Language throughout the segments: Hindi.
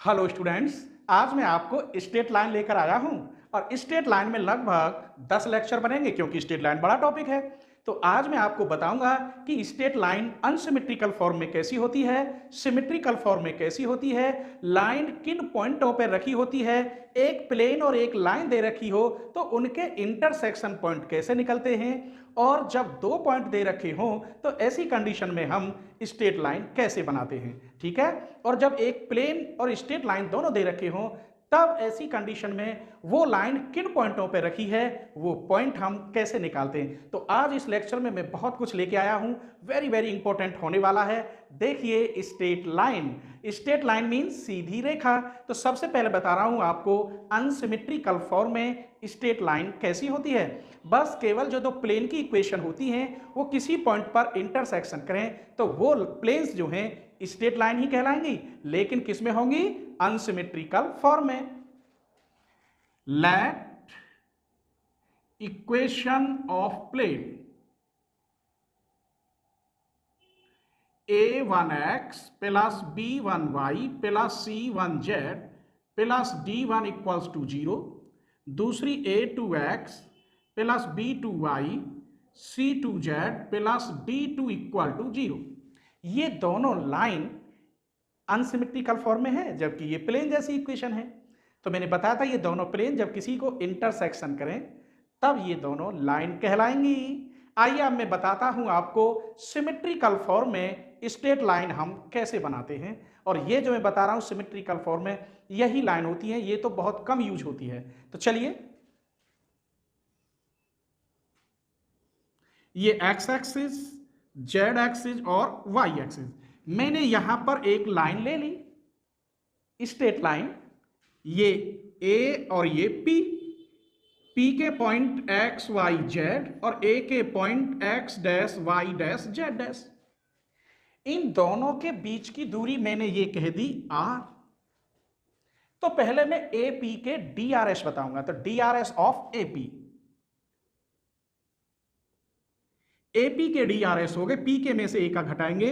Hello students. आज मैं आपको स्ट्रेट लाइन लेकर आया हूं और स्ट्रेट लाइन में लगभग 10 लेक्चर बनेंगे क्योंकि स्ट्रेट लाइन बड़ा टॉपिक है। तो आज मैं आपको बताऊंगा कि स्ट्रेट लाइन अनसिमेट्रिकल फॉर्म में कैसी होती है, सिमेट्रिकल फॉर्म में कैसी होती है, लाइन किन पॉइंटों पर रखी होती है, एक प्लेन और एक लाइन दे रखी हो तो उनके इंटरसेक्शन पॉइंट कैसे निकलते हैं, और जब दो पॉइंट दे रखे हों तो ऐसी कंडीशन में हम स्ट्रेट लाइन कैसे बनाते हैं। ठीक है। और जब एक प्लेन और स्ट्रेट लाइन दोनों दे रखे हों तब ऐसी कंडीशन में वो लाइन किन पॉइंटों पे रखी है, वो पॉइंट हम कैसे निकालते हैं। तो आज इस लेक्चर में मैं बहुत कुछ लेके आया हूं, वेरी वेरी इंपॉर्टेंट होने वाला है। देखिए, straight line, straight line means सीधी रेखा। तो सबसे पहले बता रहा हूं आपको अनसिमेट्रिकल फॉर्म में स्ट्रेट लाइन कैसी होती है। बस केवल जो दो प्लेन की इक्वेशन होती हैं वो किसी पॉइंट पर इंटरसेक्शन करें तो वो प्लेन्स जो हैं स्ट्रेट लाइन ही कहलाएंगी, लेकिन किस में होंगी? अनसिमेट्रिकल फॉर्म में। Let equation of plane a1x plus b1y plus c1z plus d1 equals to 0, दूसरी a2x plus b2y c2z plus d2 equal to 0। ये दोनों लाइन अनसिमेट्रिकल फॉर्म में है जबकि ये प्लेन जैसी इक्वेशन है। तो मैंने बताया था ये दोनों प्लेन जब किसी को इंटरसेक्शन करें तब ये दोनों लाइन कहलाएंगी। आइए अब मैं बताता हूं आपको सिमेट्रिकल फॉर्म में स्ट्रेट लाइन हम कैसे बनाते हैं। और ये जो मैं बता रहा हूं सिमेट्रिकल फॉर्म में यही लाइन होती है, ये तो बहुत कम यूज होती है। तो चलिए, ये एक्स एक्सिस, जेड एक्सिस और वाई एक्सिस, मैंने यहां पर एक लाइन ले ली, स्ट्रेट लाइन। ये ए और ये पी, पी के पॉइंट एक्स वाई जेड और ए के point x dash y dash z dash, इन दोनों के बीच की दूरी मैंने ये कह दी आर। तो पहले मैं ए पी के डी आर एस बताऊंगा। तो D R S of A P, AP के डी आर एस हो गए, पी के में से ए का घटाएंगे,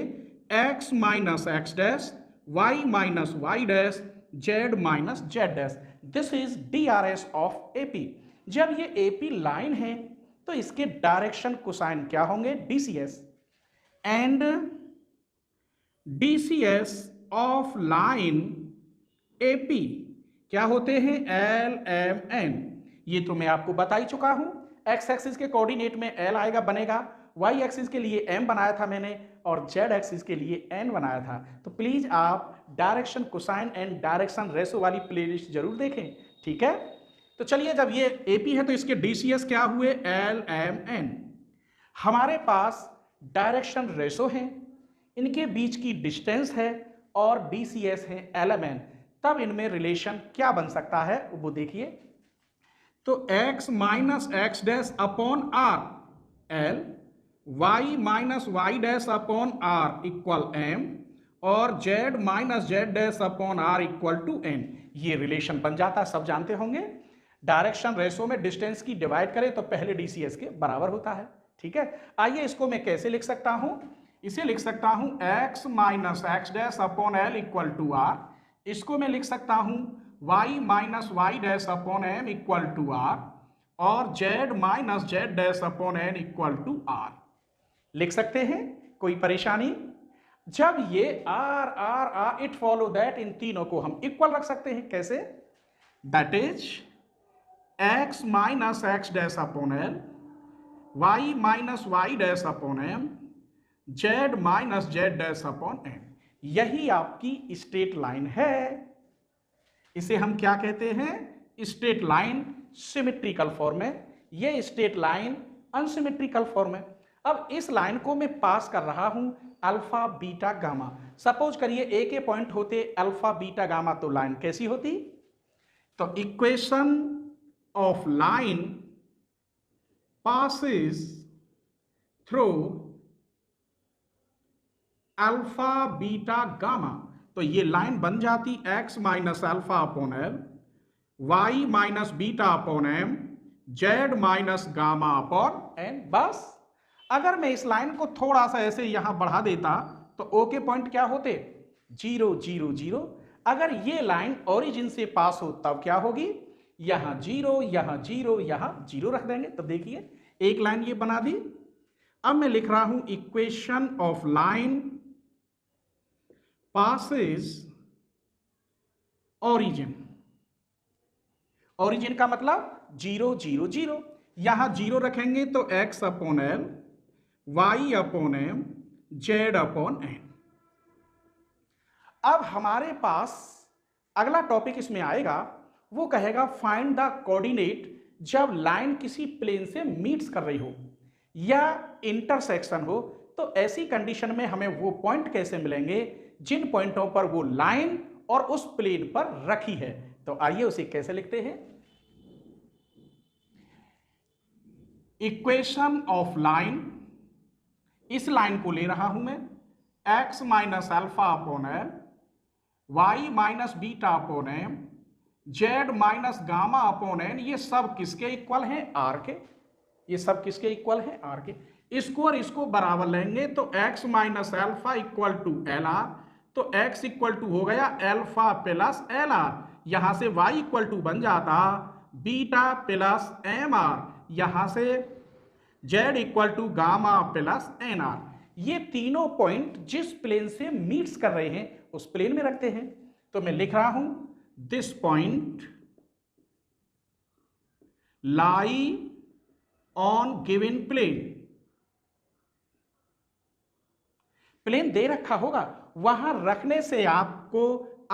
x minus x dash, y minus y dash, z minus z dash. This is D R S of AP. जब ये एपी लाइन है तो इसके डायरेक्शन कोसाइन क्या होंगे? DCS. And DCS of line AP क्या होते हैं? L M N. ये तो मैं आपको बता ही चुका हूं। एक्स एक्सिस के कोऑर्डिनेट में एल आएगा, बनेगा। वाई एक्सिस के लिए एम बनाया था मैंने और जेड एक्सिस के लिए एन बनाया था। तो प्लीज आप direction cosine and direction ratio वाली प्लेलिस्ट जरूर देखें। ठीक है। तो चलिए, जब ये एपी है तो इसके डीसीएस क्या हुए? L M N. हमारे पास डायरेक्शन रेशो है, इनके बीच की डिस्टेंस है और डीसीएस है एल एम एन। तब इनमें रिलेशन क्या बन सकता है वो देखिए। तो x minus x dash upon r l, y minus y dash upon r equal m और z minus z dash upon r equal to n। ये रिलेशन बन जाता है, सब जानते होंगे। डायरेक्शन रेशो में डिस्टेंस की डिवाइड करें तो पहले डीसीएस के बराबर होता है। ठीक है। आइए इसको मैं कैसे लिख सकता हूं? इसे लिख सकता हूं x minus x dash upon l equal to r. इसको मैं लिख सकता हूं y minus y dash upon m equal to r और z minus z dash upon n equal to r. लिख सकते हैं, कोई परेशानी? जब ये r r r it follow that, इन तीनों को हम इक्वल रख सकते हैं। कैसे? That is x minus x dash upon l, y minus y dash upon m, z minus z dash upon n. यही आपकी स्ट्रेट लाइन है। इसे हम क्या कहते हैं? स्ट्रेट लाइन सिमेट्रिकल फॉर्म है। ये स्ट्रेट लाइन अनसिमेट्रिकल फॉर्म है। अब इस लाइन को मैं पास कर रहा हूं अल्फा बीटा गामा। सपोज करिए ए के पॉइंट होते अल्फा बीटा गामा, तो लाइन कैसी होती? तो equation of line passes through alpha beta gamma. तो ये लाइन बन जाती x minus alpha upon l, y minus beta upon m, z minus gamma upon n. बस अगर मैं इस लाइन को थोड़ा सा ऐसे यहां बढ़ा देता तो ओ के पॉइंट क्या होते? 0 0 0। अगर ये लाइन ओरिजिन से पास हो तब क्या होगी, यहां जीरो, यहां जीरो, यहां जीरो रख देंगे। तो देखिए एक लाइन ये बना दी। अब मैं लिख रहा हूं equation of line passes origin. Origin का मतलब जीरो जीरो जीरो, यहां जीरो रखेंगे तो x upon l, y upon m, z upon n. अब हमारे पास अगला टॉपिक इसमें आएगा, वो कहेगा फाइंड द कोऑर्डिनेट जब लाइन किसी प्लेन से मीट्स कर रही हो या इंटरसेक्शन हो। तो ऐसी कंडीशन में हमें वो पॉइंट कैसे मिलेंगे जिन पॉइंटों पर वो लाइन और उस प्लेन पर रखी है। तो आइए उसे कैसे लिखते हैं। इक्वेशन ऑफ लाइन, इस लाइन को ले रहा हूं मैं x minus alpha upon l, y minus beta upon m, z minus gamma upon n. ये सब किसके इक्वल हैं, r के। ये सब किसके इक्वल हैं, r के। इसको और इसको बराबर लेंगे तो x minus alpha equal to l r, तो x इक्वल टू हो गया अल्फा प्लस एल आर। यहां से y इक्वल टू बन जाता बीटा प्लस एम आर, यहां से z equal to gamma plus n r. ये तीनों पॉइंट जिस प्लेन से मीट्स कर रहे हैं उस प्लेन में रखते हैं। तो मैं लिख रहा हूं this point lie on given plane. Plane दे रखा होगा, वहां रखने से आपको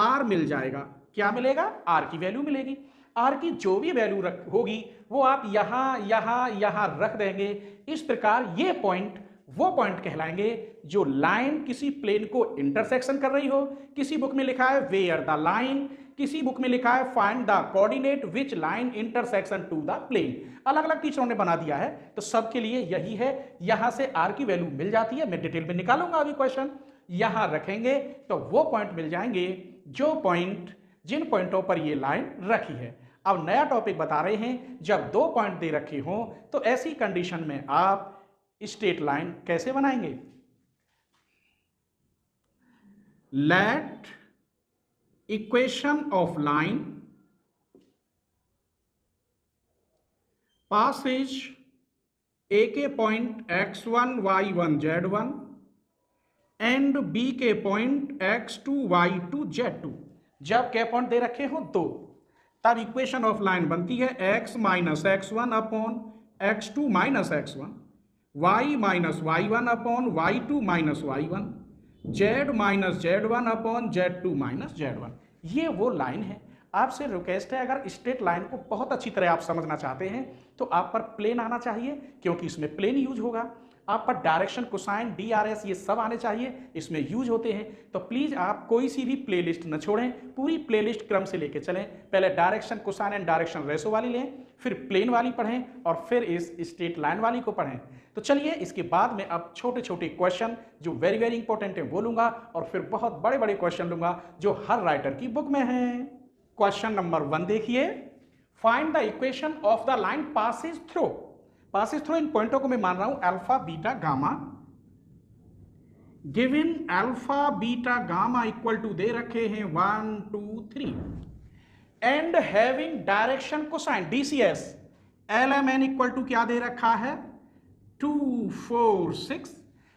r मिल जाएगा। क्या मिलेगा, r की वैल्यू मिलेगी। r की जो भी वैल्यू होगी वो आप यहां यहां यहां रख देंगे। इस प्रकार ये पॉइंट वो पॉइंट कहलाएंगे जो लाइन किसी प्लेन को इंटरसेक्शन कर रही हो। किसी बुक में लिखा है वेयर द लाइन, किसी बुक में लिखा है find the coordinate which line intersection to the plane. अलग अलग टीचरों ने बना दिया है, तो सबके लिए यही है। यहां से r की वैल्यू मिल जाती है, मैं डिटेल में निकालूंगा अभी क्वेश्चन। यहां रखेंगे तो वो पॉइंट मिल जाएंगे जो पॉइंट जिन पॉइंटों पर ये लाइन रखी है। अब नया टॉपिक बता रहे हैं, जब दो पॉइंट दे रखे हो तो ऐसी कंडीशन में आप स्ट्रेट लाइन कैसे बनाएंगे। Let equation of line passes A के point x1 y1 z1 and B के पॉइंट x2 y2 z2। जब क्या पॉइंट दे रखे हो दो, तब इक्वेशन ऑफ लाइन बनती है x minus x1 upon x2 minus x1, y minus y1 upon y2 minus y1, z minus z1 upon z2 minus z1। ये वो लाइन है। आपसे रिक्वेस्ट है, अगर स्ट्रेट लाइन को बहुत अच्छी तरह आप समझना चाहते हैं तो आप पर प्लेन आना चाहिए, क्योंकि इसमें प्लेन यूज होगा। आप पर डायरेक्शन, कोसाइन, DRS ये सब आने चाहिए, इसमें यूज होते हैं। तो प्लीज आप कोई सी भी प्लेलिस्ट न छोड़ें, पूरी प्लेलिस्ट क्रम से लेके चलें। पहले direction, cosine and direction ratio वाली लें, फिर प्लेन वाली पढ़ें और फिर इस स्ट्रेट लाइन वाली को पढ़ें। तो चलिए इसके बाद में अब छोटे छोटे क्वेश्चन जो वेरी वेरी इंपॉर्टेंट है वो लूंगा, और फिर बहुत बड़े बड़े क्वेश्चन लूंगा जो हर राइटर की बुक में हैं। क्वेश्चन नंबर 1 देखिए, find the equation of the line passes through. Passes through, इन पॉइंटों को मैं मान रहा हूं alpha beta gamma. Given alpha beta gamma equal to दे रखे हैं 1 2 3 and having direction cosine DCS LMN equal to क्या दे रखा है 2 4 6।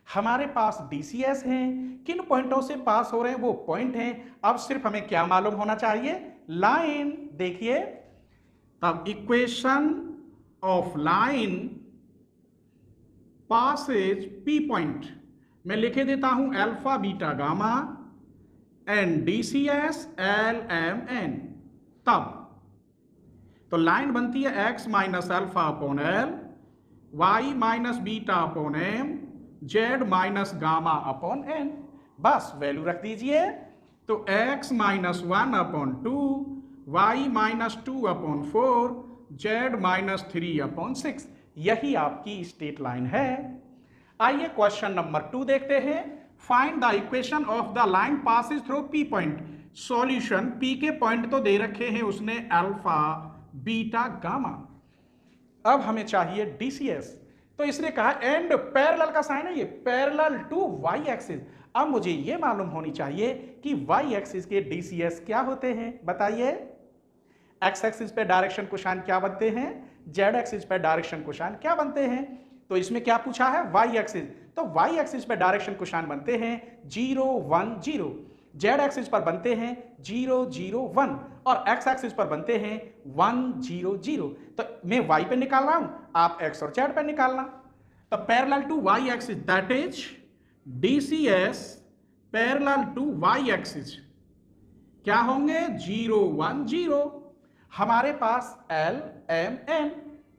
हमारे पास DCS हैं, किन पॉइंटों से पास हो रहे हैं वो पॉइंट हैं। अब सिर्फ हमें क्या मालूम होना चाहिए, लाइन। देखिए तब equation of line passes P point मैं लिखे देता हूं alpha beta gamma and DCS LMN। तब तो लाइन बनती है x minus alpha upon l, y minus beta upon m, z minus gamma upon n. बस वैल्यू रख दीजिए। तो x minus 1 upon 2, y minus 2 upon 4, z minus 3 upon 6। यही आपकी स्ट्रेट लाइन है। आइए क्वेश्चन नंबर 2 देखते हैं। Find the equation of the line passes through P point. Solution, P के पॉइंट तो दे रखे हैं उसने अल्फा बीटा गामा। अब हमें चाहिए DCS। तो इसने कहा एंड पैरेलल का साइन है ये, पैरेलल टू y एक्सिस। अब मुझे ये मालूम होनी चाहिए कि वाई एक्सिस के DCS क्या होते हैं, बताइए। एक्स एक्सिस पे डायरेक्शन कोसाइन क्या बनते हैं, जेड एक्सिस पे डायरेक्शन कोसाइन क्या बनते हैं। तो इसमें क्या पूछा है, वाई एक्सिस, तो वाई एक्सिस पे डायरेक्शन कोसाइन बनते हैं 0 1 0, जेड एक्सिस पर बनते हैं 0 0 1 और एक्स एक्सिस पर बनते हैं 1 0 0। तो मैं वाई पे निकाल रहा हूं, आप एक्स और जेड पे निकालना। तो parallel to y axis that is DCS parallel to y axis क्या होंगे, 0 1 0। हमारे पास L M N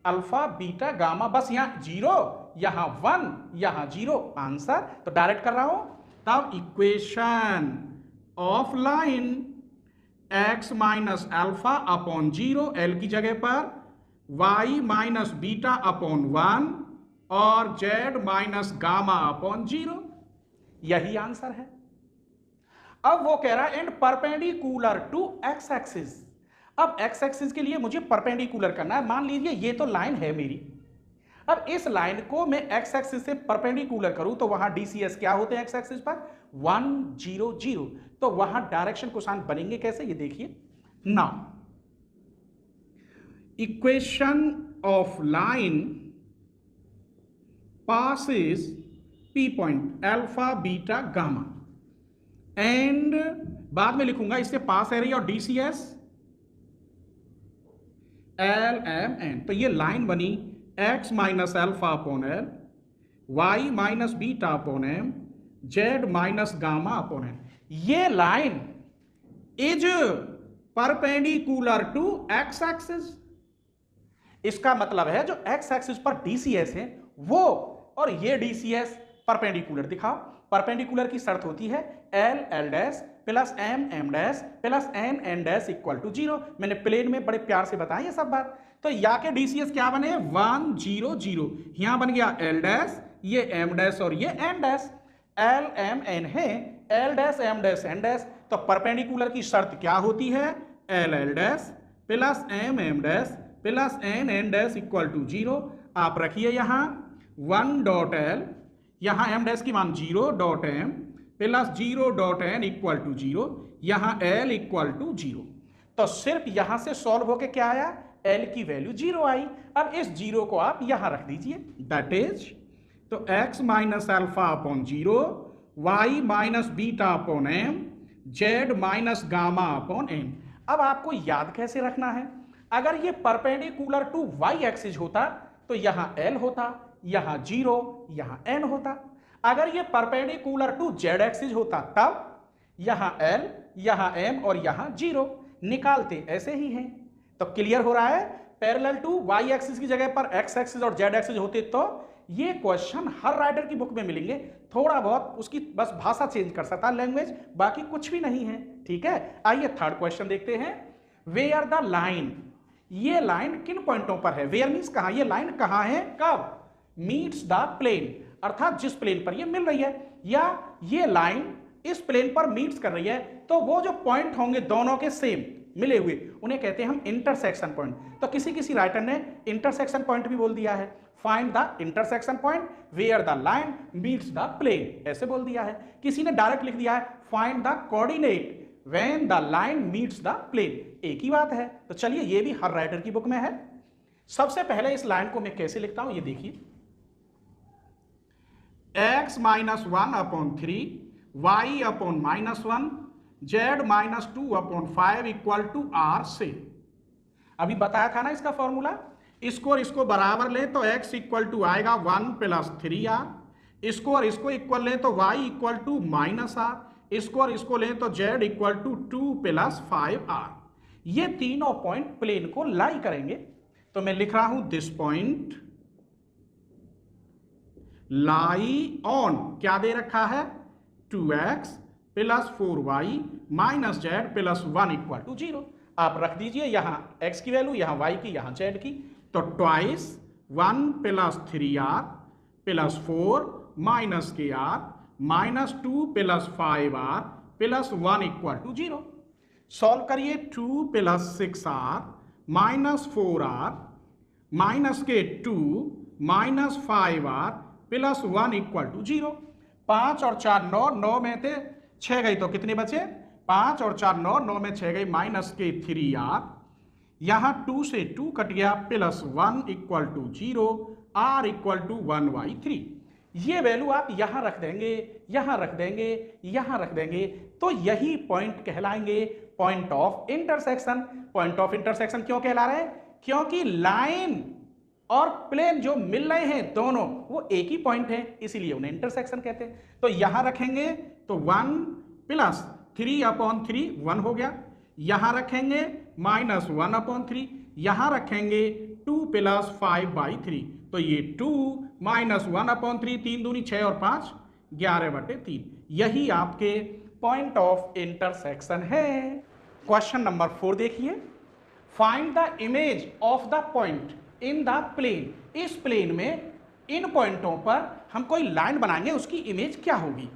alpha beta gamma, बस यहां 0 यहां 1 यहां 0, आंसर। तो डायरेक्ट कर रहा हूं, तब equation of line x minus alpha upon 0 L की जगह पर, y माइनस बीटा अपॉन 1 और z माइनस गामा अपॉन 0, यही आंसर है। अब वो कह रहा है and perpendicular to x axis. अब एक्स एक्सिस के लिए मुझे परपेंडिकुलर करना है। मान लीजिए ये तो लाइन है मेरी, अब इस लाइन को मैं एक्स एक्सिस से परपेंडिकुलर करूं तो वहां DCS क्या होते हैं एक्स एक्सिस पर, 1 0 0। तो वहां डायरेक्शन कोसाइन बनेंगे कैसे, ये देखिए। Now equation of line passes P point alpha beta gamma and बाद में लिखूंगा इससे पास एरिया और DCS L M N। तो ये लाइन बनी x minus alpha upon L, y minus beta upon M, z minus gamma upon N। ये line is perpendicular to x axis. इसका मतलब है जो x एक्सिस पर DCS है वो और ये DCS परपेंडिकुलर दिखाओ। परपेंडिकुलर की शर्त होती है L L dash plus M M dash plus N N dash equal to 0। मैंने प्लेन में बड़े प्यार से बताया ये सब बात। तो या के DCS क्या बने, 1 0 0, यहां बन गया L डैश, ये M डैश और ये N dash. L M N है, L dash M dash N dash. तो परपेंडिकुलर की शर्त क्या होती है, L L dash plus M M dash plus N N dash equal to 0। आप रखिए यहां 1 डॉट L, यहां M डैश की मान 0 dot M plus 0 dot N equal to 0, यहां L इक्वल टू 0। तो सिर्फ यहां से सॉल्व होके क्या आया, L की वैल्यू 0 आई। अब इस 0 को आप यहां रख दीजिए, दैट इज तो x minus alpha upon 0, y minus beta upon M, z minus gamma upon N। अब आपको याद कैसे रखना है, अगर ये परपेंडिकुलर टू y एक्सिस होता तो यहां L होता, यहां 0, यहां N होता। अगर ये परपेंडिकुलर टू z एक्सिस होता तब यहां L, यहां M और यहां 0। निकालते ऐसे ही हैं। तो क्लियर हो रहा है, पैरेलल टू y एक्सिस की जगह पर x एक्सिस और z एक्सिस होते तो ये क्वेश्चन हर राइटर की बुक में मिलेंगे। थोड़ा बहुत उसकी बस भाषा चेंज कर सकता है, लैंग्वेज, बाकी कुछ भी नहीं है। ठीक है, आइए थर्ड क्वेश्चन देखते हैं। वेयर द लाइन, ये लाइन किन पॉइंटों पर है, वेयर मींस कहां, ये लाइन कहां है, कब, मीट्स द प्लेन, अर्थात जिस प्लेन पर ये मिल रही है, या ये लाइन इस प्लेन पर मीट्स कर रही है, तो वो जो पॉइंट होंगे दोनों के सेम मिले हुए उन्हें कहते हैं हम इंटरसेक्शन पॉइंट। तो किसी किसी राइटर ने इंटरसेक्शन पॉइंट भी बोल दिया है, find the intersection point where the line meets the plane, ऐसे बोल दिया है। किसी ने डायरेक्ट लिख दिया है find the coordinate when the line meets the plane, एक ही बात है। तो चलिए ये भी हर राइटर की बुक में है। सबसे पहले इस लाइन को मैं कैसे लिखता हूं, ये देखिए, x minus 1 upon 3, y upon minus 1, z minus 2 upon 5 equal to r से। अभी बताया था ना इसका फॉर्मूला, इसको और इसको बराबर ले तो x इक्वल टू आएगा 1 प्लस 3r, इसको और इसको इक्वल ले तो y equal to minus r, इसको और इसको ले तो z equal to 2 plus 5r। ये तीनों पॉइंट प्लेन को लाई करेंगे। तो मैं लिख रहा हूं दिस पॉइंट लाई ऑन, क्या दे रखा है, 2x plus 4y minus z plus 1 equal to 0। आप रख दीजिए यहां x की वैल्यू, यहां y की, यहां z की। तो twice 1 plus 3r plus 4 minus kr minus 2 plus 5r plus 1 equal to 0। Solve करिए, 2 plus 6r minus 4r minus के 2 minus 5r plus 1 equal to 0। 5 और 4 9, 9 में थे 6 गई तो कितने बचे? 5 और 4 9, 9 में 6 गई माइनस के 3r, यहां 2 से 2 कट गया, plus 1 equal to 0, r equal to 1/3। ये वैल्यू आप यहां रख देंगे, यहां रख देंगे, यहां रख देंगे, तो यही पॉइंट कहलाएंगे point of intersection. Point of intersection क्यों कहला रहे हैं? क्योंकि लाइन और प्लेन जो मिल रहे हैं दोनों वो एक ही पॉइंट है, इसीलिए उन्हें इंटरसेक्शन कहते हैं। तो यहां रखेंगे तो 1 प्लस 3/3 1 हो गया, यहां रखेंगे माइनस 1/3, यहां रखेंगे 2 प्लस 5/3, तो ये 2 माइनस 1/3, 3 दूनी 6 और 5 11/3। यही आपके पॉइंट ऑफ इंटरसेक्शन है। क्वेश्चन नंबर 4 देखिए, find the image of the point in the plane. इस प्लेन में इन पॉइंटों पर हम कोई लाइन बनाएंगे, उसकी इमेज क्या होगी?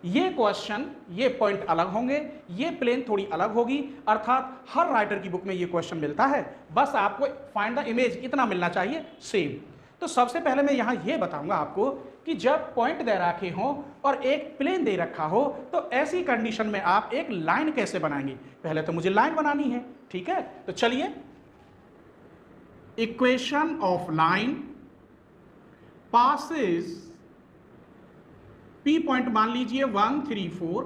ये क्वेश्चन, ये पॉइंट अलग होंगे, ये प्लेन थोड़ी अलग होगी, अर्थात हर राइटर की बुक में ये क्वेश्चन मिलता है, बस आपको फाइंड द इमेज इतना मिलना चाहिए सेम। तो सबसे पहले मैं यहां ये बताऊंगा आपको कि जब पॉइंट दे रखे हो और एक प्लेन दे रखा हो तो ऐसी कंडीशन में आप एक लाइन कैसे बनाएंगे? पहले तो मुझे लाइन बनानी है, ठीक है? तो चलिए, equation of line passes P point मान लीजिए 1 3 4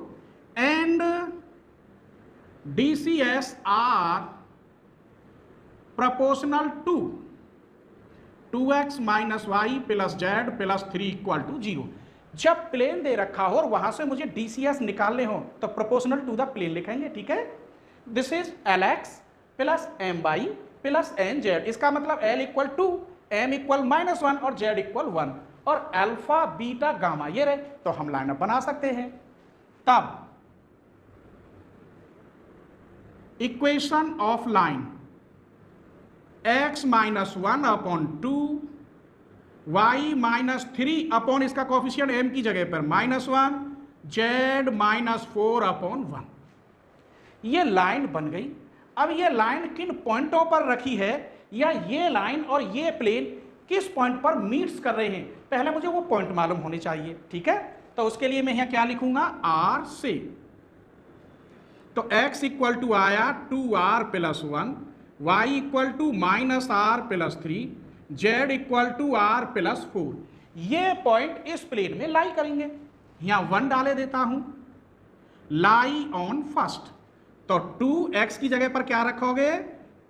and DCS are proportional to 2x minus y plus z plus 3 equal to 0। जब प्लेन दे रखा हो और वहां से मुझे DCS निकालने हो तो प्रोपोर्शनल टू द प्लेन लिखेंगे, ठीक है? This is LX plus MY plus NZ। इसका मतलब L equal to, M equal -1 और Z इक्वल 1 और अल्फा बीटा गामा ये रहे, तो हम लाइनअप बना सकते हैं। तब equation of line x minus 1/2 y minus 3 upon इसका कोफिशिएंट m की जगह पर -1 z माइनस 4/1, ये लाइन बन गई। अब ये लाइन किन पॉइंटों पर रखी है, या ये लाइन और ये प्लेन किस पॉइंट पर मीट्स कर रहे हैं, पहले मुझे वो पॉइंट मालूम होने चाहिए, ठीक है? तो उसके लिए मैं यहां क्या लिखूंगा? r से। तो x इक्वल टू आया 2r plus 1, y equal to minus r plus 3, z equal to r plus 4। ये पॉइंट इस प्लेन में लाई करेंगे। यहां 1 डाले देता हूं, लाई ऑन फर्स्ट। तो 2x की जगह पर क्या रखोगे?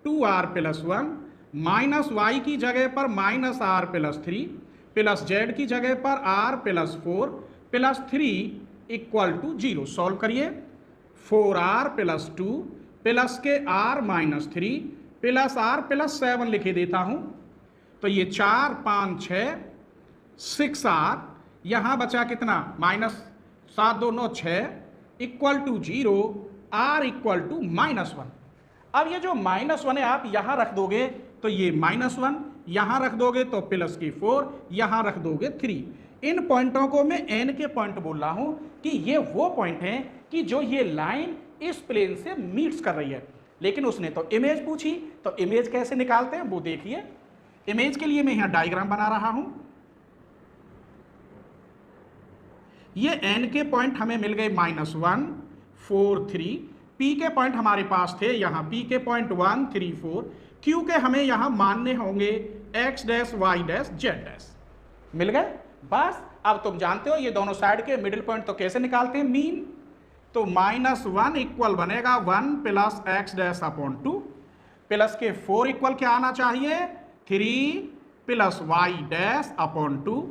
2r प्लस 1 माइनस वाई की जगह पर minus r plus 3 plus z की जगह पर r plus 4 plus 3 equal to 0। Solve करिए, 4r प्लस 2 प्लस के r minus 3 plus r plus 7 लिखे देता हूं। तो ये 4 5 6 6r, यहां बचा कितना? Minus 7 2 9 6 equal to 0, r equal to -1। अब ये जो -1 है आप यहां रख दोगे तो ये -1, यहां रख दोगे तो प्लस की 4, यहां रख दोगे 3। इन पॉइंटों को मैं n के पॉइंट बोल रहा हूं कि ये वो पॉइंट हैं कि जो ये लाइन इस प्लेन से मीट्स कर रही है। लेकिन उसने तो इमेज पूछी, तो इमेज कैसे निकालते हैं वो देखिए। इमेज के लिए मैं यहां डायग्राम बना रहा हूं। ये n के पॉइंट हमें मिल गए -1 4 3, p के पॉइंट हमारे पास थे यहां, p के पॉइंट 1 3 4, q के हमें यहां मानने होंगे x dash y dash z dash. मिल गए? बस अब तुम जानते हो ये दोनों साइड के मिडिल पॉइंट तो कैसे निकालते हैं? मीन। तो -1 इक्वल बनेगा 1 plus x dash upon 2 plus के 4 इक्वल क्या आना चाहिए? 3 प्लस y डैश अपॉन 2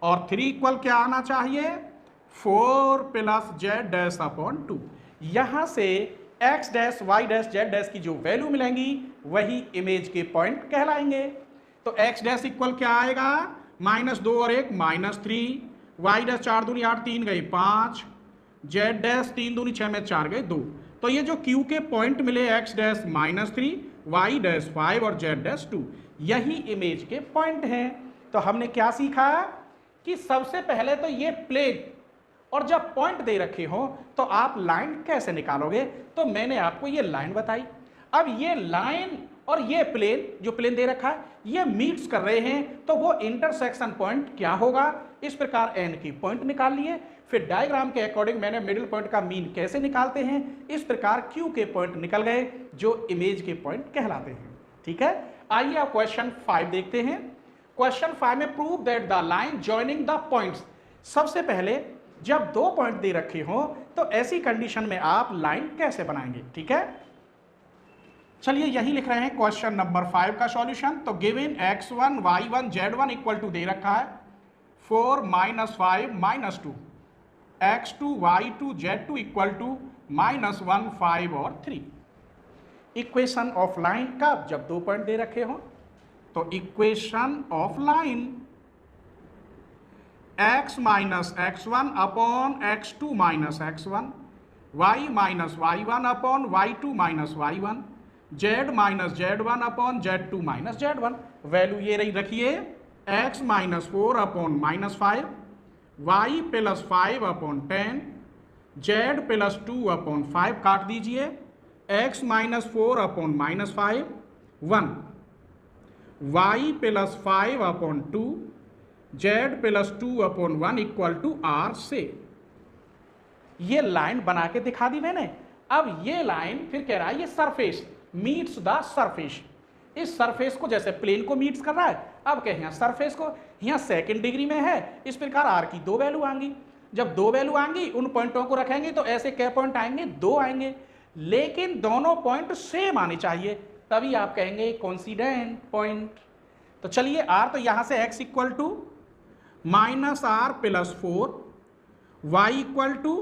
और 3 इक्वल क्या आना चाहिए? 4 प्लस z डैश अपॉन 2। यहां से x dash y dash z dash की जो वैल्यू मिलेंगी वही इमेज के पॉइंट कहलाएंगे। तो x डैश इक्वल क्या आएगा? -2 और 1 -3, y डैश 4 दूनी 8 3 गई 5, z डैश 3 दूनी 6 में 4 गए 2। तो ये जो q के पॉइंट मिले x डैश -3, y डैश 5 और z डैश 2, यही इमेज के पॉइंट हैं। तो हमने क्या सीखा कि सबसे पहले तो ये प्लेन और जब पॉइंट दे रखे हो तो आप लाइन कैसे निकालोगे। तो मैंने आपको ये लाइन बताई। अब ये लाइन और ये प्लेन, जो प्लेन दे रखा है, ये मीट्स कर रहे हैं, तो वो इंटरसेक्शन पॉइंट क्या होगा? इस प्रकार एन की पॉइंट निकाल लिए। फिर डायग्राम के अकॉर्डिंग मैंने मिडिल पॉइंट का मीन कैसे निकालते हैं, इस प्रकार क्यू के पॉइंट निकल गए जो इमेज के पॉइंट कहलाते हैं। ठीक है, आइए आप क्वेश्चन 5 देखते हैं। क्वेश्चन 5 में prove that the line joining the points. सबसे पहले जब दो पॉइंट दे रखे हो तो ऐसी कंडीशन में आप लाइन कैसे बनाएंगे? ठीक है, चलिए यही लिख रहे हैं क्वेश्चन नंबर 5 का सॉल्यूशन। तो given x1 y1 z1 equal to दे रखा है 4 - 5 - 2, x2 y2 z2 equal to -1 5 और 3। इक्वेशन ऑफ लाइन कब? जब दो पॉइंट दे रखे हो। तो equation of line x - x1 upon x2 - x1, y - y1 upon y2 - y1, z - z1 upon z2 - z1। Value ये रही, रखिए x - 4 upon -5, y + 5 upon 10, z + 2 upon 5, काट दीजिए, x - 4 upon -5 1, y + 5 upon 2, z + 2 upon 1 equal to r से। ये लाइन बना के दिखा दी मैंने। अब ये लाइन फिर कह रहा है ये सरफेस मीट्स द सरफेस। इस सरफेस को जैसे प्लेन को मीट्स कर रहा है, अब कहें यहाँ सरफेस को, यहाँ सेकंड डिग्री में है, इस प्रकार आर की दो वैल्यू आएंगी। जब दो वैल्यू आएंगी, उन पॉइंटों को रखेंगे तो ऐसे क्या पॉइंट आएंगे? दो आएंगे, लेकिन दोनों पॉइंट सेम आने चाहिए, तभी आप कहेंगे कोइंसिडेंट पॉइंट। तो चलिए आर, तो यहाँ से x equal to -r + 4, y equal to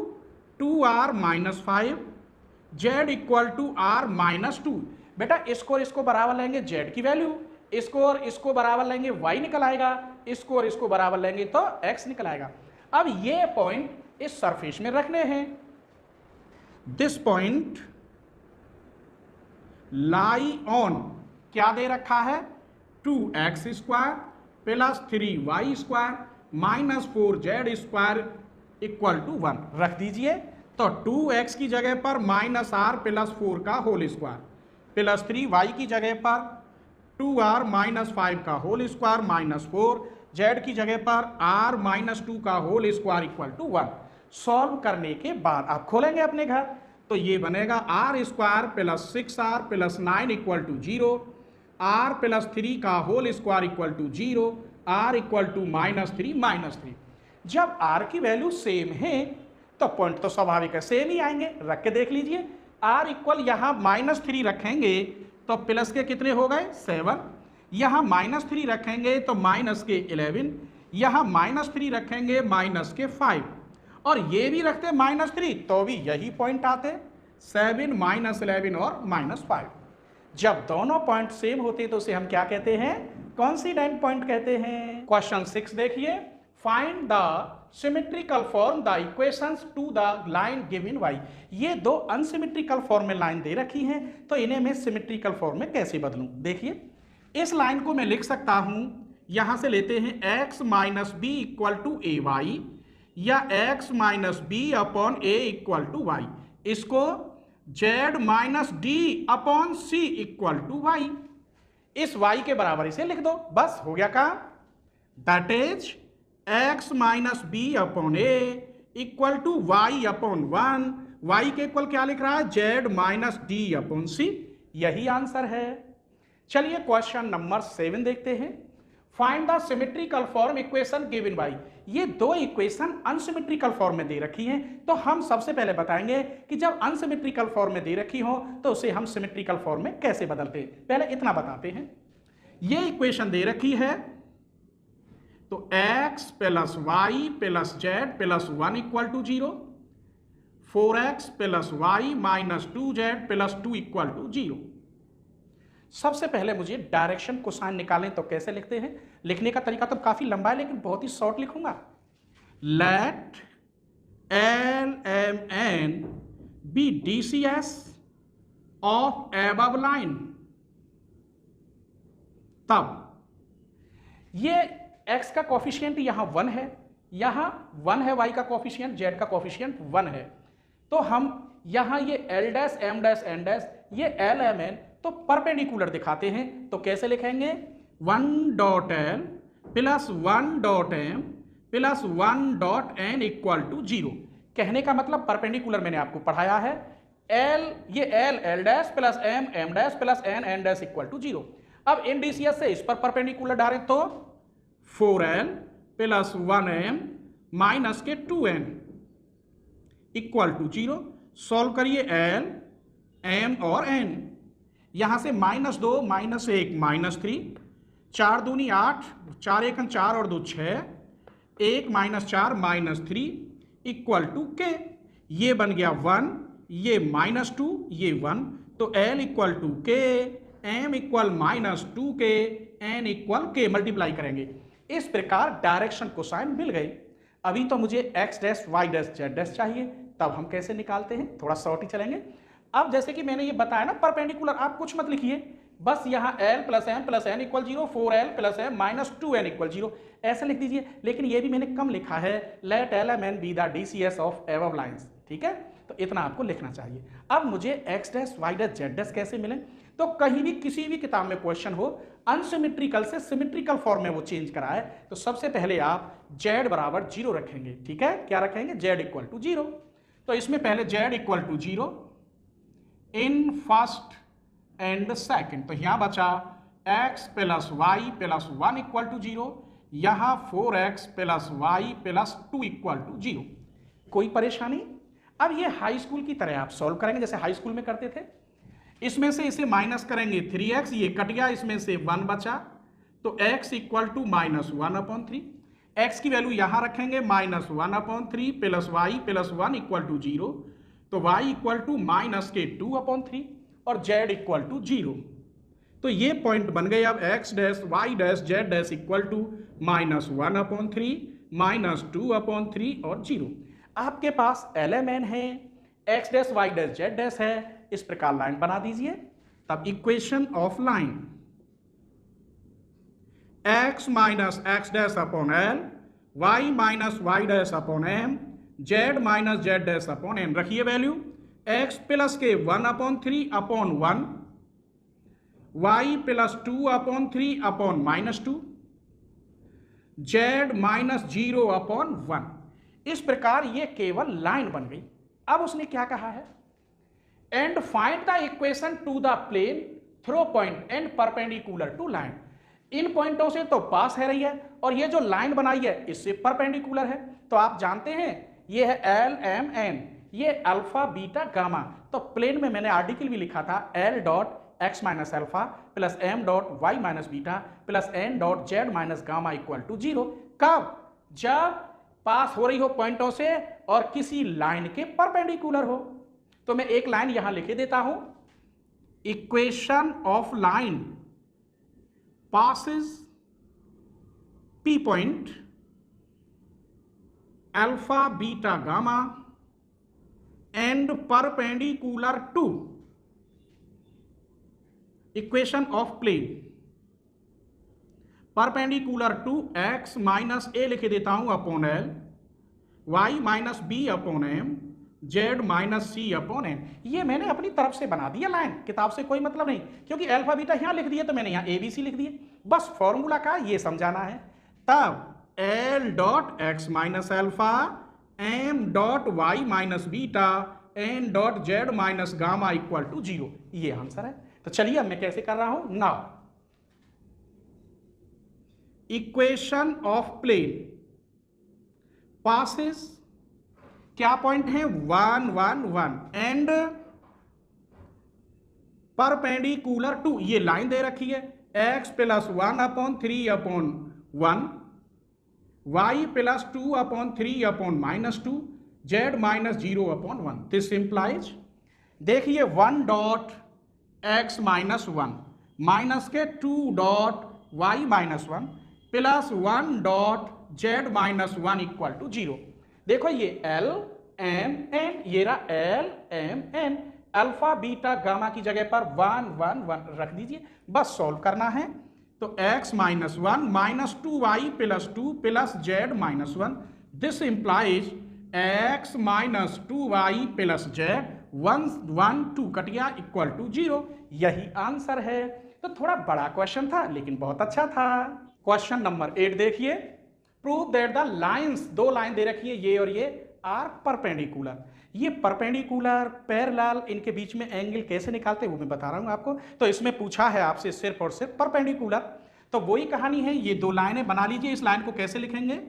2r - 5, z equal to r - 2। बेटा इसको और इसको बराबर लेंगे z की वैल्यू, इसको और इसको बराबर लेंगे y निकल आएगा, इसको और इसको बराबर लेंगे तो x निकल आएगा। अब ये पॉइंट इस सरफेस में रखने हैं। दिस पॉइंट लाई ऑन, क्या दे रखा है? 2x² + 3y² - 4z² equal to 1 रख दीजिए। तो 2x की जगह पर -r + 4 का होल स्क्वायर, प्लस 3y की जगह पर 2r - 5 का होल स्क्वायर - 4, z की जगह पर r - 2 का whole square equal to 1। Solve करने के बाद आप खोलेंगे अपने घर, तो ये बनेगा r² + 6r + 9 equal to 0, r + 3 का whole square equal to 0, r equal to -3 - 3। जब r की वैल्यू सेम है तो पॉइंट तो स्वाभाविक है सेम ही आएंगे। रख के देख लीजिए, r इक्वल यहाँ -3 रखेंगे तो प्लस के कितने हो गए? 7, यहाँ -3 रखेंगे तो माइनस के 11, यहाँ -3 रखेंगे माइनस के 5, और ये भी रखते -3 तो भी यही पॉइंट आते 7 - 11 और -5। जब दोनों पॉइंट सेम होते तो उसे हम क्या कहते हैं? कोइंसिडेंट पॉइंट कहते हैं। क्वेश्चन 6 देखिए, find the symmetrical form the equations to the line given y। ये दो अनसिमेट्रिकल फॉर्म में लाइन दे रखी हैं, तो इन्हें मैं सिमेट्रिकल फॉर्म में कैसे बदलूं? देखिए, इस लाइन को मैं लिख सकता हूं, यहां से लेते हैं x - b equal to ay, या x - b upon a equal to y, इसको z - d upon c equal to y। इस y के बराबर इसे लिख दो, बस हो गया काम। That is x - b upon a equal to y upon 1, y के इक्वल क्या लिख रहा है? z - d upon c। यही आंसर है। चलिए क्वेश्चन नंबर 7 देखते हैं। Find the symmetrical form equation given y। ये दो इक्वेशन अनसिमेट्रिकल फॉर्म में दे रखी हैं, तो हम सबसे पहले बताएंगे कि जब अनसिमेट्रिकल फॉर्म में दे रखी हो तो उसे हम सिमेट्रिकल फॉर्म में कैसे बदलते हैं। पहले इतना बताते हैं, ये इक्वेशन दे रखी है, तो x + y + z + 1 equal to 0, 4x + y - 2z + 2 equal to 0। सबसे पहले मुझे डायरेक्शन कोसाइन निकालें तो कैसे लिखते हैं? लिखने का तरीका तो काफी लंबा है, लेकिन बहुत ही शॉर्ट लिखूंगा। Let LMN be DCS of above line. तब ये x का कोफिशिएंट यहां 1 है, यहां 1 है, y का कोफिशिएंट, z का कोफिशिएंट 1 है, तो हम यहां ये L' M' N' ये एल एम एन तो परपेंडिकुलर दिखाते हैं, तो कैसे लिखेंगे 1 dot L plus 1 dot M plus 1 dot N equal to 0। कहने का मतलब परपेंडिकुलर मैंने आपको पढ़ाया है, एल ये L L dash plus M M dash plus N N dash equal to 0। अब इंडीसीएस से इस पर परपेंडिकुलर डालें तो 4l प्लस 1m माइनस के 2n इक्वल टू 0। सॉल्व करिए l m और n, यहां से -2 -1 -3, 4 दूनी 8, 4 एकम 4 और 2 6, 1 -4 -3 इक्वल टू k। ये बन गया 1, ये -2, ये 1, तो l equal to k, m equal -2k, n equal k। Multiply करेंगे। इस प्रकार डायरेक्शन कोसाइन मिल गई। अभी तो मुझे x dash y dash z dash चाहिए, तब हम कैसे निकालते हैं, थोड़ा शॉर्ट ही चलेंगे। अब जैसे कि मैंने ये बताया ना परपेंडिकुलर, आप कुछ मत लिखिए, बस यहाँ l plus m plus n equal 0, 4l plus m minus 2n equal 0 ऐसे लिख दीजिए। लेकिन ये भी मैंने कम लिखा है, let LMN be the DCS of above lines, ठीक है, तो इतना आपको लिखना चाहिए। अब मुझे x dash y dash z dash कैसे मिले, तो कहीं भी किसी भी किताब में क्वेश्चन हो अनसिमेट्रिकल से सिमेट्रिकल फॉर्म में वो चेंज कराए, तो सबसे पहले आप z बराबर 0 रखेंगे, ठीक है, क्या रखेंगे z इक्वल टू 0। तो इसमें पहले z equal to 0 in first and second, तो यहां बचा x plus y plus 1 equal to 0, यहां 4x plus y plus 2 equal to 0। कोई परेशानी? अब ये हाई स्कूल की तरह आप सॉल्व करेंगे जैसे हाई स्कूल में करते थे। इसमें से इसे माइनस करेंगे 3x, ये कट गया, इसमें से 1 बचा, तो x इक्वल टू -1/3। x की वैल्यू यहां रखेंगे -1/3 plus y plus 1 equal to 0, तो y इक्वल टू -2/3 और z इक्वल टू 0। तो ये पॉइंट बन गए। अब x dash y dash z dash equal to -1/3 -2/3 और 0। आपके पास LMN है, x dash y dash z dash है, इस प्रकार लाइन बना दीजिए। तब equation of line x minus x dash upon l, y minus y dash upon m, z minus z dash upon n। रखिए वैल्यू x प्लस के 1/3 अपॉन 1, y प्लस 2/3 अपॉन -2, z माइनस 0/1। इस प्रकार ये केवल लाइन बन गई। अब उसने क्या कहा है, and find the equation to the plane through point and perpendicular to line. इन पॉइंटों से तो पास है रही है और ये जो लाइन बनाई है इससे परपेंडिकुलर है। तो आप जानते हैं ये है LMN, ये अल्फा बीटा गामा। तो प्लेन में मैंने आर्टिकल भी लिखा था L dot x minus alpha plus m dot y minus beta plus n dot z minus gamma equal to 0। कब? जब पास हो रही हो पॉइंटों से और किसी लाइन के परपेंडिकुलर हो। तो मैं एक लाइन यहां लिखे देता हूं, equation of line passes P point alpha beta gamma and perpendicular to equation of plane perpendicular to x minus a लिखे देता हूं upon l, y minus b upon m, z minus c upon n। ये मैंने अपनी तरफ से बना दिया लाइन, किताब से कोई मतलब नहीं, क्योंकि अल्फा बीटा यहां लिख दिया तो मैंने यहां ABC लिख दिए। बस फॉर्मूला का ये समझाना है। तब L dot x minus alpha, m dot y minus beta, n dot z minus gamma equal to 0, ये आंसर है। तो चलिए अब मैं कैसे कर रहा हूं, now equation of plane passes, क्या पॉइंट है 1 1 1 एंड परपेंडिकुलर टू, ये लाइन दे रखी है x plus 1/3/1, y plus 2/3/-2, z minus 0/1। This implies, देखिए 1 डॉट x माइनस 1 माइनस के 2 dot y minus 1 plus 1 dot z minus 1 equal to 0। देखो ये L M N, ये रहा L M N, alpha beta gamma की जगह पर 1 1 1 रख दीजिए। बस सॉल्व करना है। तो x minus 1 minus 2y plus 2 plus z minus 1, this implies x minus 2y plus z 1 1 2 cut गया इक्वल टू 0। यही आंसर है। तो थोड़ा बड़ा क्वेश्चन था लेकिन बहुत अच्छा था। क्वेश्चन नंबर 8 देखिए, प्रूव दैट द लाइंस, दो लाइन दे रखी है ये और ये, आर परपेंडिकुलर। ये परपेंडिकुलर पैरेलल, इनके बीच में एंगल कैसे निकालते हैं वो मैं बता रहा हूं आपको। तो इसमें पूछा है आपसे सिर्फ और सिर्फ परपेंडिकुलर, तो वही कहानी है। ये दो लाइनें बना लीजिए। इस लाइन को कैसे लिखेंगे?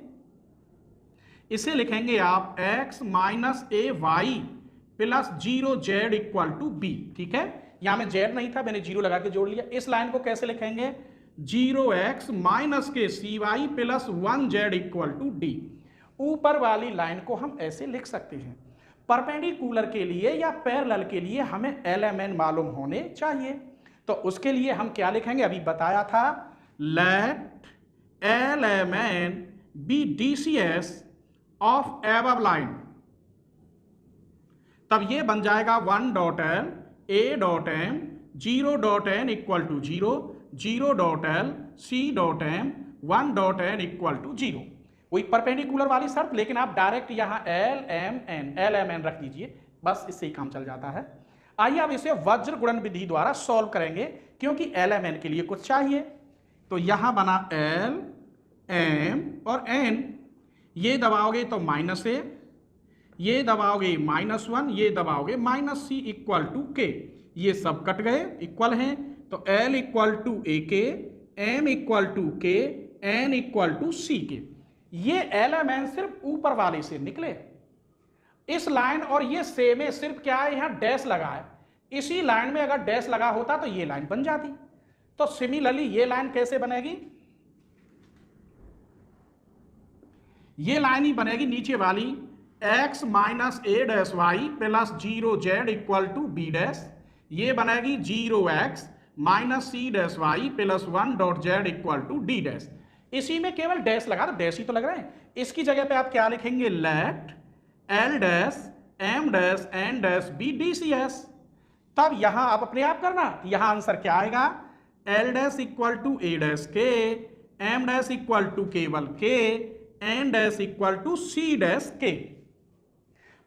इसे लिखेंगे आप x minus a y plus 0z equal to b. ठीक है, यहां में z नहीं था, मैंने 0 लगा के जोड़ लिया। इस लाइन को कैसे लिखेंगे? 0x माइनस के c y plus 1z equal to d. ऊपर वाली लाइन को हम ऐसे लिख सकते हैं। परपेंडिकुलर के लिए या पैरेलल के लिए हमें LMN मालूम होने चाहिए। तो उसके लिए हम क्या लिखेंगे? अभी बताया था, let LMN be DCS of above line. तब ये बन जाएगा 1 dot L a dot M 0 dot N equal to 0 0 dot L c dot M 1 dot N equal to 0। वही परपेंडिकुलर वाली शर्त, लेकिन आप डायरेक्ट यहां LMN रख दीजिए, बस इससे ही काम चल जाता है। आइए अब इसे वज्र गुणन विधि द्वारा सॉल्व करेंगे, क्योंकि LMN के लिए कुछ चाहिए। तो यहां बना L M और N, ये दबाओगे तो माइनस ए, ये दबाओगे -1, ये दबाओगे -c इक्वल टू के। ये सब कट गए, इक्वल हैं। तो L इक्वल टू ए के, M इक्वल टू के, N इक्वल टू सी के। ये LMN सिर्फ ऊपर वाले से निकले। इस लाइन और ये सेम है, सिर्फ क्या है यहां डैश लगा है। इसी लाइन में अगर डैश लगा होता तो ये लाइन बन जाती। तो सिमिलरली ये लाइन कैसे बनेगी? ये लाइन ही बनेगी नीचे वाली, x minus a dash y plus 0z equal to b dash. ये बनेगी 0x minus c dash y plus 1 dot z equal to d dash. इसी में केवल डैश लगा, तो डैश ही तो लग रहे हैं। इसकी जगह पे आप क्या लिखेंगे? Let L dash M dash N dash be D C S. तब यहां आप अपने आप करना, यहां आंसर क्या आएगा? L dash equal to a dash k, M dash equal to केवल k, N dash equal to c dash k.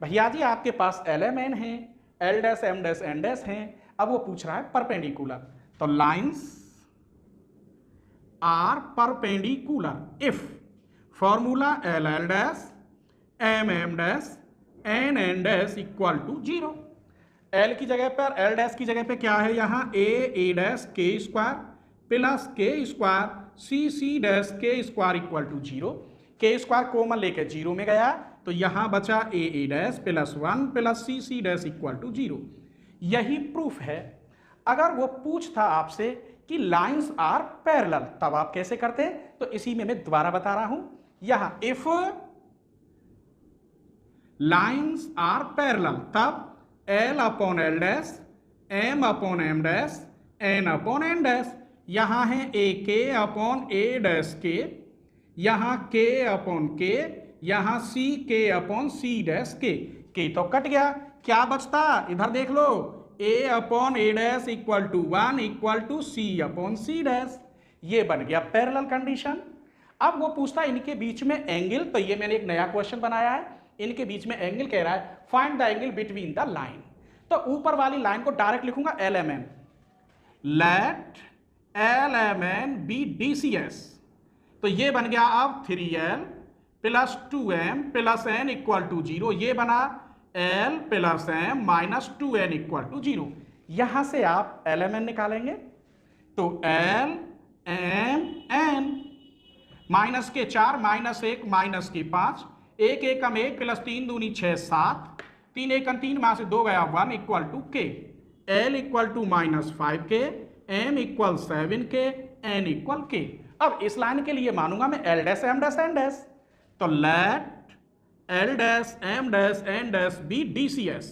भैया जी आपके पास LMN है, L dash M dash N dash है, अब वो पूछ रहा है परपेंडिकुलर। तो lines are perpendicular if formula L L dash M M dash N N dash equal to 0। L की जगह पर, एल डैश की जगह पे क्या है? यहाँ ए डैश के स्क्वायर प्लस के स्क्वायर सी डैश के स्क्वायर इक्वल टू 0। के स्क्वायर कॉमन लेके 0 में गया, तो यहां बचा a dash plus 1 plus c dash equal to 0। यही प्रूफ है। अगर वो पूछता आपसे कि लाइंस आर पैरेलल, तब आप कैसे करते? तो इसी में मैं दोबारा बता रहा हूं। यहां इफ लाइंस आर पैरेलल, तब L upon L dash, M upon M dash, N upon N dash. यहां है ए के अपॉन ए डैश के, यहां के अपॉन के, यहां सी के अपॉन सी डैश के तो कट गया। क्या बचता? इधर देख लो, a upon a dash equal to 1 equal to c upon c dash. ये बन गया पैरेलल कंडीशन। अब वो पूछता है इनके बीच में एंगल, तो ये मैंने एक नया क्वेश्चन बनाया है। इनके बीच में एंगल कह रहा है, find the angle between the line. तो ऊपर वाली लाइन को डायरेक्ट लिखूंगा LMN, let LMN be DCS। तो ये बन गया अब 3L plus 2M plus N equal to 0। ये बना L plus M minus 2N equal to 0। यहां से आप LMN निकालेंगे, तो L M N, माइनस के 4 माइनस 1 माइनस के 5, 1 एकम 1 प्लस 3 दूनी 6 7, 3 एकम 3 में से 2 गया 1 इक्वल टू के। L इक्वल टू माइनस 5 के, M इक्वल 7 के, N इक्वल के। अब इस लाइन के लिए मानूंगा मैं L dash M dash N dash. तो let L dash M dash N dash be DCS।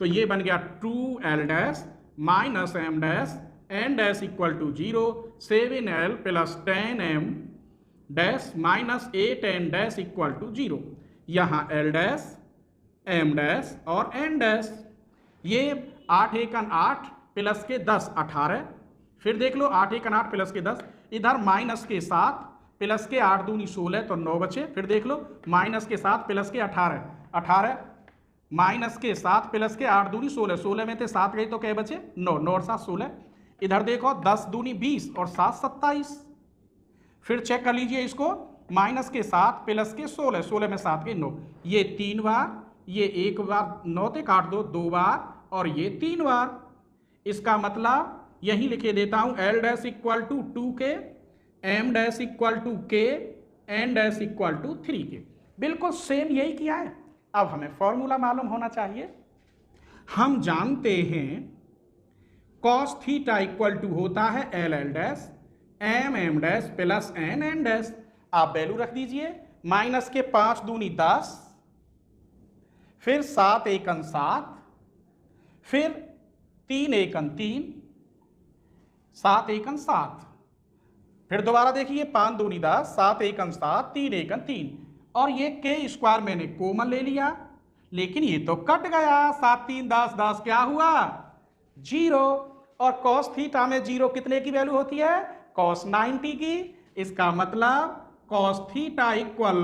तो ये बन गया 2L dash minus M dash N dash equal to 0, 7L plus 10M dash minus 8N dash equal to 0। यहाँ L डैश M डैश और N डैश। ये 8 एकन 8 प्लस के 10 18। फिर देख लो 8 एकन 8 प्लस के 10, इधर माइनस के 7 प्लस के 8 दूनी 16, तो 9 बचे। फिर देख लो माइनस के 7 प्लस के 18 18, माइनस के 7 प्लस के 8 दूनी 16, 16 में थे 7 गई तो क्या बचे 9, 9 और 7 16। इधर देखो 10 दूनी 20 और 7 27। फिर चेक कर लीजिए इसको, माइनस के 7 प्लस के 16, 16 में 7 गई 9, ये 3 बार, ये 1 बार 9 ते काट दो 2 बार और ये 3 बार। इसका मतलब यही लिखे देता हूं L dash equal to 2K, M dash equal to K, N dash equal to 3K। बिल्कुल सेम यही किया है। अब हमें फॉर्मूला मालूम होना चाहिए। हम जानते हैं cos थीटा इक्वल टू होता है L L dash M M dash plus N N dash. आप वैल्यू रख दीजिए, माइनस के 5 दूनी 10, फिर 7 एकन 7, फिर 3 एकन 3, 7 एकन 7, फिर दोबारा देखिए 5 दूनी 10, 7 एकन 7, 3 एकन 3, और ये के स्क्वायर मैंने कॉमन ले लिया, लेकिन ये तो कट गया, 7 3 10 10 क्या हुआ 0। और cos थीटा में 0 कितने की वैल्यू होती है cos 90 की। इसका मतलब cos theta equal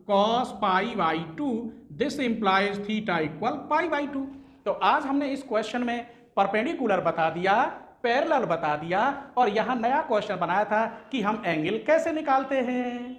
cos pi by 2, this implies theta equal pi by 2। तो आज हमने इस क्वेश्चन में परपेंडिकुलर बता दिया, पैरेलल बता दिया, और यहां नया क्वेश्चन बनाया था कि हम एंगल कैसे निकालते हैं।